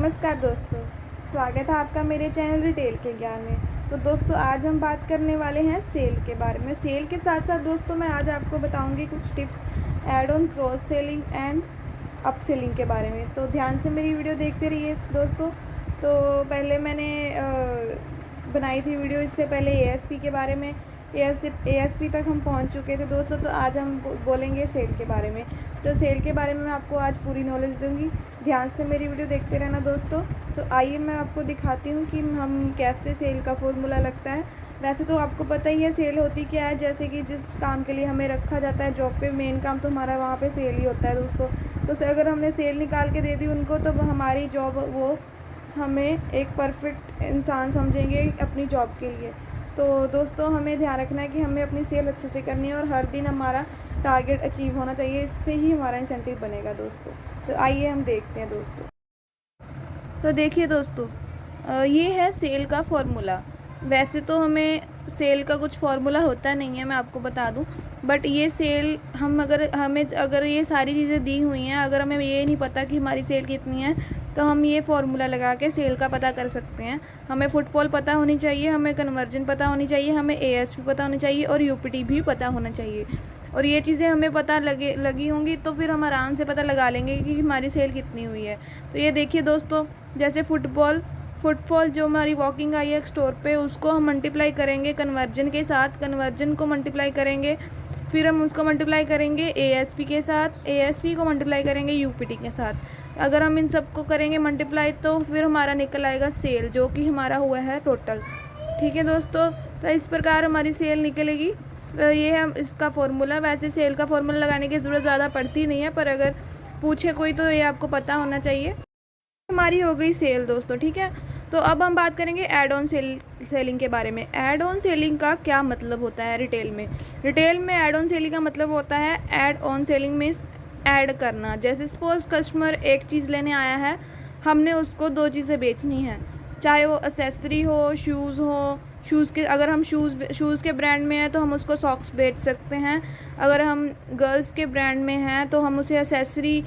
नमस्कार दोस्तों, स्वागत है आपका मेरे चैनल रिटेल के ज्ञान में। तो दोस्तों आज हम बात करने वाले हैं सेल के बारे में। सेल के साथ साथ दोस्तों मैं आज आपको बताऊंगी कुछ tips add on cross selling and up selling के बारे में। तो ध्यान से मेरी वीडियो देखते रहिए दोस्तों। तो पहले मैंने बनाई थी वीडियो इससे पहले ASP के बारे में। ASP तक हम पहुंच चुके थे दोस्तों। तो आज हम बोलेंगे सेल के बारे में। तो सेल के बारे में मैं आपको आज पूरी नॉलेज दूंगी। ध्यान से मेरी वीडियो देखते रहना दोस्तों। तो आइए मैं आपको दिखाती हूँ कि हम कैसे सेल का फॉर्मूला लगता है। वैसे तो आपको पता ही है सेल होती क्या है। जैसे कि जिस काम के लिए हमें रखा जाता है जॉब पे, मेन काम तो हमारा वहाँ पे सेल ही होता है दोस्तों। तो अगर हमने सेल निकाल के दे दी उनको तो हमारी जॉब वो हमें एक परफेक्ट इंसान समझेंगे अपनी जॉब के लिए। तो दोस्तों हमें ध्यान रखना है कि हमें अपनी सेल अच्छे से करनी है और हर दिन हमारा टारगेट अचीव होना चाहिए। इससे ही हमारा इंसेंटिव बनेगा दोस्तों। तो आइए हम देखते हैं दोस्तों। तो देखिए दोस्तों, ये है सेल का फॉर्मूला। वैसे तो हमें सेल का कुछ फार्मूला होता नहीं है, मैं आपको बता दूं। बट ये सेल हमें अगर ये सारी चीज़ें दी हुई हैं, अगर हमें ये नहीं पता कि हमारी सेल कितनी है, तो हम ये फार्मूला लगा के सेल का पता कर सकते हैं। हमें फुटफॉल पता होनी चाहिए, हमें कन्वर्जन पता होनी चाहिए, हमें ASP पता होनी चाहिए और UPT भी पता होना चाहिए। और ये चीज़ें हमें पता लगी होंगी तो फिर हम आराम से पता लगा लेंगे कि हमारी सेल कितनी हुई है। तो ये देखिए दोस्तों, जैसे फुटफॉल जो हमारी वॉकिंग आई है स्टोर पे, उसको हम मल्टीप्लाई करेंगे कन्वर्जन के साथ, कन्वर्जन को मल्टीप्लाई करेंगे, फिर हम उसको मल्टीप्लाई करेंगे ASP के साथ, ASP को मल्टीप्लाई करेंगे UPT के साथ। अगर हम इन सबको करेंगे मल्टीप्लाई तो फिर हमारा निकल आएगा सेल, जो कि हमारा हुआ है टोटल। ठीक है दोस्तों, तो इस प्रकार हमारी सेल निकलेगी। ये है इसका फॉर्मूला। वैसे सेल का फॉर्मूला लगाने की ज़रूरत ज़्यादा पड़ती नहीं है, पर अगर पूछे कोई तो ये आपको पता होना चाहिए। हमारी हो गई सेल दोस्तों, ठीक है। तो अब हम बात करेंगे ऐड ऑन सेलिंग के बारे में। ऐड ऑन सेलिंग का क्या मतलब होता है रिटेल में ऐड ऑन सेलिंग का मतलब होता है, add on selling means add करना। जैसे सपोज कस्टमर एक चीज़ लेने आया है, हमने उसको 2 चीज़ें बेचनी है, चाहे वो एक्सेसरी हो, शूज़ हो। अगर हम शूज़ के ब्रांड में हैं तो हम उसको सॉक्स बेच सकते हैं। अगर हम गर्ल्स के ब्रांड में हैं तो हम उसे एक्सेसरी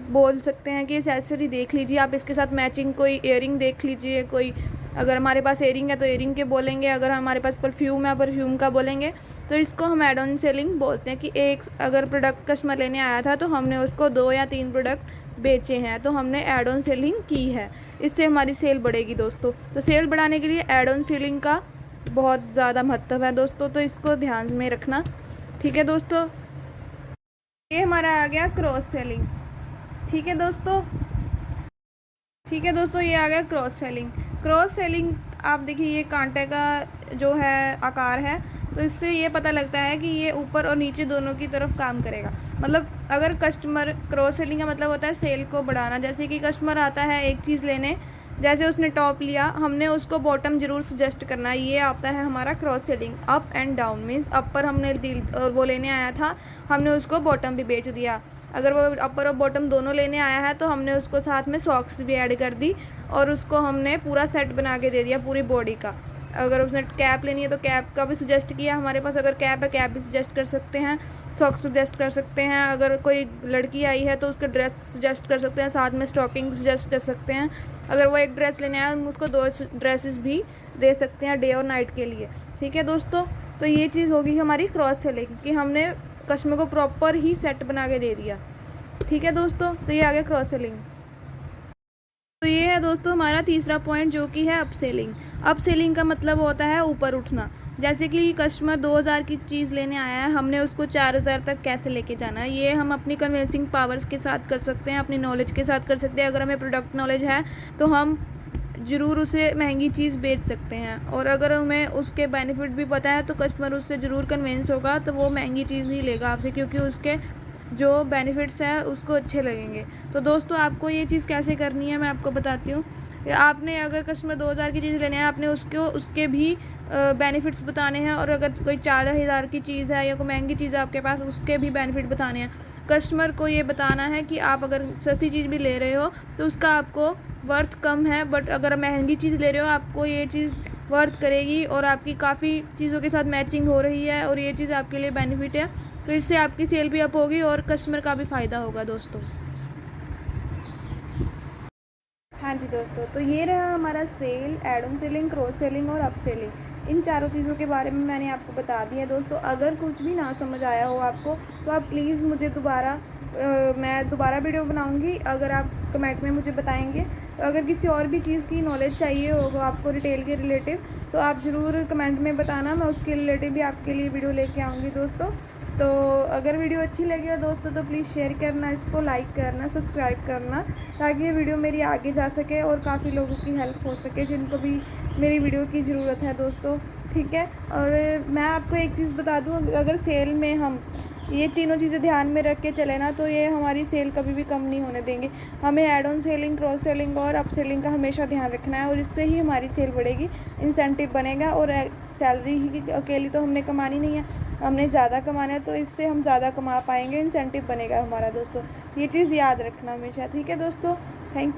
बोल सकते हैं कि एक्सेसरी देख लीजिए आप, इसके साथ मैचिंग कोई इयरिंग देख लीजिए। कोई अगर हमारे पास इयरिंग है तो इयरिंग के बोलेंगे, अगर हमारे पास परफ्यूम है परफ्यूम का बोलेंगे। तो इसको हम ऐड ऑन सेलिंग बोलते हैं कि एक अगर प्रोडक्ट कस्टमर लेने आया था तो हमने उसको 2 या 3 प्रोडक्ट बेचे हैं, तो हमने ऐड ऑन सेलिंग की है। इससे हमारी सेल बढ़ेगी दोस्तों। तो सेल बढ़ाने के लिए ऐड ऑन सेलिंग का बहुत ज़्यादा महत्व है दोस्तों, तो इसको ध्यान में रखना। ठीक है दोस्तों, ये हमारा आ गया क्रॉस सेलिंग। ठीक है दोस्तों, ये आ गया क्रॉस सेलिंग। आप देखिए ये कांटे का जो है आकार है, तो इससे ये पता लगता है कि ये ऊपर और नीचे दोनों की तरफ काम करेगा। मतलब अगर कस्टमर, क्रॉस सेलिंग का मतलब होता है सेल को बढ़ाना। जैसे कि कस्टमर आता है एक चीज़ लेने, जैसे उसने टॉप लिया, हमने उसको बॉटम जरूर सजेस्ट करना है। ये आता है हमारा cross selling. Up and down means अपर हमने डील और वो लेने आया था, हमने उसको बॉटम भी बेच दिया। अगर वो अपर और बॉटम दोनों लेने आया है तो हमने उसको साथ में सॉक्स भी ऐड कर दी और उसको हमने पूरा सेट बना के दे दिया पूरी बॉडी का। अगर उसने कैप लेनी है तो कैप का भी सजेस्ट किया। हमारे पास अगर कैप है, कैप भी सजेस्ट कर सकते हैं, सॉक्स सजेस्ट कर सकते हैं। अगर कोई लड़की आई है तो उसका ड्रेस सजेस्ट कर सकते हैं, साथ में स्टॉकिंग सजेस्ट कर सकते हैं। अगर वो एक ड्रेस लेने आया हम उसको 2 ड्रेसेस भी दे सकते हैं डे और नाइट के लिए। ठीक है दोस्तों, तो ये चीज़ होगी हमारी क्रॉस सेलिंग कि हमने कस्टमर को प्रॉपर ही सेट बना के दे दिया। ठीक है दोस्तों, तो ये आ गया क्रॉस सेलिंग। तो ये है दोस्तों हमारा तीसरा पॉइंट, जो कि है अप सेलिंग। अप सेलिंग का मतलब होता है ऊपर उठना। जैसे कि कस्टमर 2000 की चीज़ लेने आया है, हमने उसको 4000 तक कैसे लेके जाना है, ये हम अपनी कन्विंसिंग पावर्स के साथ कर सकते हैं, अपनी नॉलेज के साथ कर सकते हैं। अगर हमें प्रोडक्ट नॉलेज है तो हम ज़रूर उसे महंगी चीज़ बेच सकते हैं, और अगर हमें उसके बेनिफिट भी पता है तो कस्टमर उससे ज़रूर कन्विंस होगा, तो वो महंगी चीज़ ही लेगा आपसे, क्योंकि उसके जो बेनिफिट्स हैं उसको अच्छे लगेंगे। तो दोस्तों आपको ये चीज़ कैसे करनी है मैं आपको बताती हूँ। आपने अगर कस्टमर 2000 की चीज़ लेने हैं, आपने उसके भी बेनिफिट्स बताने हैं, और अगर कोई 4000 की चीज़ है या कोई महंगी चीज़ है आपके पास, उसके भी बेनिफिट बताने हैं। कस्टमर को ये बताना है कि आप अगर सस्ती चीज़ भी ले रहे हो तो उसका आपको वर्थ कम है, बट अगर महंगी चीज़ ले रहे हो आपको ये चीज़ वर्थ करेगी और आपकी काफ़ी चीज़ों के साथ मैचिंग हो रही है और ये चीज़ आपके लिए बेनिफिट है। तो इससे आपकी सेल भी अप होगी और कस्टमर का भी फ़ायदा होगा दोस्तों। जी दोस्तों, तो ये रहा हमारा sale, add on selling, cross selling और अप सेलिंग। इन चारों चीज़ों के बारे में मैंने आपको बता दिया दोस्तों। अगर कुछ भी ना समझ आया हो आपको तो आप प्लीज़ मुझे मैं दोबारा वीडियो बनाऊंगी। अगर आप कमेंट में मुझे बताएंगे, तो अगर किसी और भी चीज़ की नॉलेज चाहिए होगा आपको रिटेल के रिलेटिव, तो आप ज़रूर कमेंट में बताना, मैं उसके रिलेटिव भी आपके लिए वीडियो लेके आऊँगी दोस्तों। तो अगर वीडियो अच्छी लगी हो दोस्तों तो प्लीज़ शेयर करना, इसको लाइक करना, सब्सक्राइब करना, ताकि ये वीडियो मेरी आगे जा सके और काफ़ी लोगों की हेल्प हो सके जिनको भी मेरी वीडियो की ज़रूरत है दोस्तों। ठीक है, और मैं आपको एक चीज़ बता दूं, अगर सेल में हम ये तीनों चीज़ें ध्यान में रख के चले ना, तो ये हमारी सेल कभी भी कम नहीं होने देंगे। हमें add on selling, cross selling और अप सेलिंग का हमेशा ध्यान रखना है, और इससे ही हमारी सेल बढ़ेगी, इंसेंटिव बनेगा। और सैलरी ही अकेली तो हमने कमानी नहीं है, हमने ज़्यादा कमाना है, तो इससे हम ज़्यादा कमा पाएंगे, इंसेंटिव बनेगा हमारा दोस्तों। ये चीज़ याद रखना हमेशा। ठीक है दोस्तों, थैंक